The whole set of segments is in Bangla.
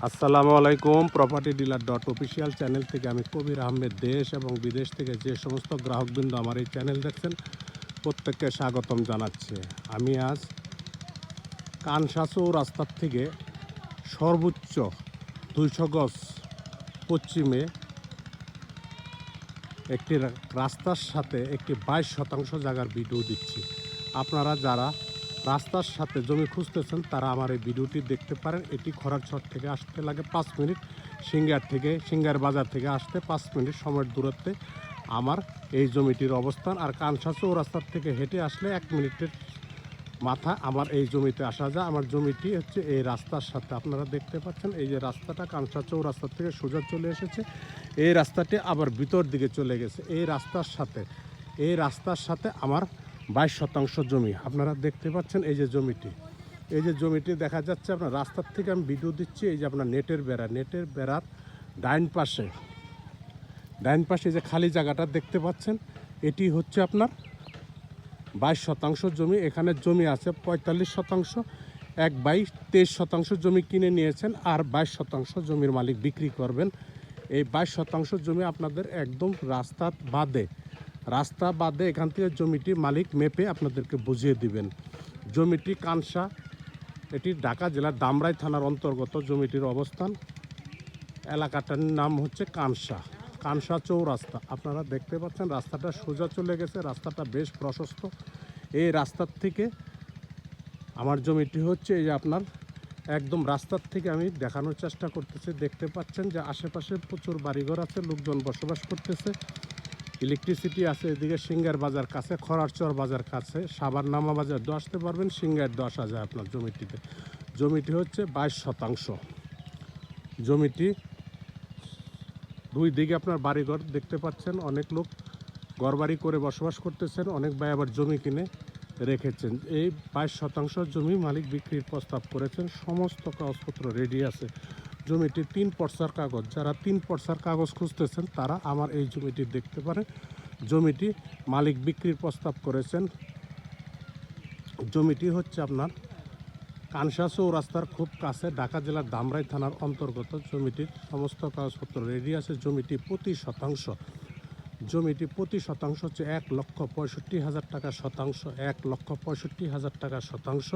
আসসালামু আলাইকুম। Property dealer dot official channel থেকে আমি কবির আহমেদ দেশ এবং বিদেশ থেকে যে সমস্ত গ্রাহকবৃন্দ আমার এই চ্যানেল দেখছেন প্রত্যেককে স্বাগতম জানাচ্ছি। আমি আজ কানসা চৌরাস্তার থেকে সর্বোচ্চ 200 গজ পশ্চিমে একটি রাস্তার সাথে একটি 22% জায়গার ভিডিও দিচ্ছি। আপনারা যারা রাস্তার সাথে জমি খুঁজতেছেন তারা আমার এই ভিডিওটি দেখতে পারেন। এটি খরারছড় থেকে আসতে লাগে 5 মিনিট, সিঙ্গার বাজার থেকে আসতে 5 মিনিট সময়ের দূরত্বে আমার এই জমিটির অবস্থান। আর কানসা চৌরাস্তার থেকে হেঁটে আসলে 1 মিনিটের মাথা আমার এই জমিতে আসা যায়। আমার জমিটি হচ্ছে এই রাস্তার সাথে, আপনারা দেখতে পাচ্ছেন এই যে রাস্তাটা কানসা চৌরাস্তা থেকে সোজা চলে এসেছে, এই রাস্তাটি আবার ভিতর দিকে চলে গেছে। এই রাস্তার সাথে আমার 22% জমি আপনারা দেখতে পাচ্ছেন। এই যে জমিটি দেখা যাচ্ছে আপনার রাস্তার থেকে আমি ভিডিও দিচ্ছি। এই যে আপনার নেটের বেড়ার ডাইন পাশে যে খালি জায়গাটা দেখতে পাচ্ছেন, এটি হচ্ছে আপনার 22% জমি। এখানে জমি আছে 45%। এক ভাই 23% জমি কিনে নিয়েছেন, আর 22% জমির মালিক বিক্রি করবেন। এই 22% জমি আপনাদের একদম রাস্তা বাদে এখান থেকে জমিটি মালিক মেপে আপনাদেরকে বুঝিয়ে দিবেন। জমিটি কানসা, এটি ঢাকা জেলার ধামরাই থানার অন্তর্গত। জমিটির অবস্থান, এলাকাটার নাম হচ্ছে কানসা চৌরাস্তা। আপনারা দেখতে পাচ্ছেন রাস্তাটা সোজা চলে গেছে, রাস্তাটা বেশ প্রশস্ত। এই রাস্তার থেকে আমার জমিটি হচ্ছে এই যে আপনার একদম রাস্তার থেকে আমি দেখানোর চেষ্টা করতেছি। দেখতে পাচ্ছেন যে আশেপাশে প্রচুর বাড়িঘর আছে, লোকজন বসবাস করতেছে, ইলেকট্রিসিটি আছে। এদিকে সিঙ্গার বাজার কাছে, খরারচর বাজার কাছে, সাবারনামা বাজার আসতে পারবেন, সিঙ্গার আসা যায় আপনার জমিটিতে। জমিটি হচ্ছে 22%। জমিটি দুই দিকে আপনার বাড়িঘর দেখতে পাচ্ছেন, অনেক লোক ঘরবাড়ি করে বসবাস করতেছেন, অনেক ভাই আবার জমি কিনে রেখেছেন। এই 22% জমি মালিক বিক্রির প্রস্তাব করেছেন, সমস্ত কাগজপত্র রেডি আছে। জমিটি 3 পর্সার কাগজ। যারা 3 পর্সার কাগজ খুঁজতেছেন তারা আমার এই জমিটি দেখতে পারেন। জমিটি মালিক বিক্রির প্রস্তাব করেছেন। জমিটি হচ্ছে আপনার কানসা চৌরাস্তার খুব কাছে, ঢাকা জেলার ধামরাই থানার অন্তর্গত। জমিটির সমস্ত কাগজপত্র রেডি আছে। জমিটি প্রতি শতাংশ হচ্ছে 1,65,000 টাকা শতাংশ। 1,65,000 টাকা শতাংশ।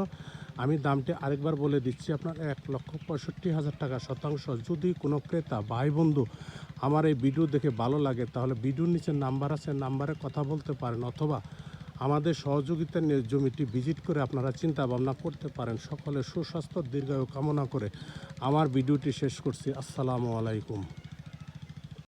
আমি দামটি আরেকবার বলে দিচ্ছি, আপনার 1,65,000 টাকা শতাংশ। যদি কোনো ক্রেতা ভাই বন্ধু আমার এই ভিডিও দেখে ভালো লাগে তাহলে ভিডিওর নিচে নাম্বার আছে, নাম্বারে কথা বলতে পারেন, অথবা আমাদের সহযোগিতা নিয়ে জমিটি ভিজিট করে আপনারা চিন্তা ভাবনা করতে পারেন। সকলের সুস্বাস্থ্য দীর্ঘায়ু কামনা করে আমার ভিডিওটি শেষ করছি। আসসালামু আলাইকুম।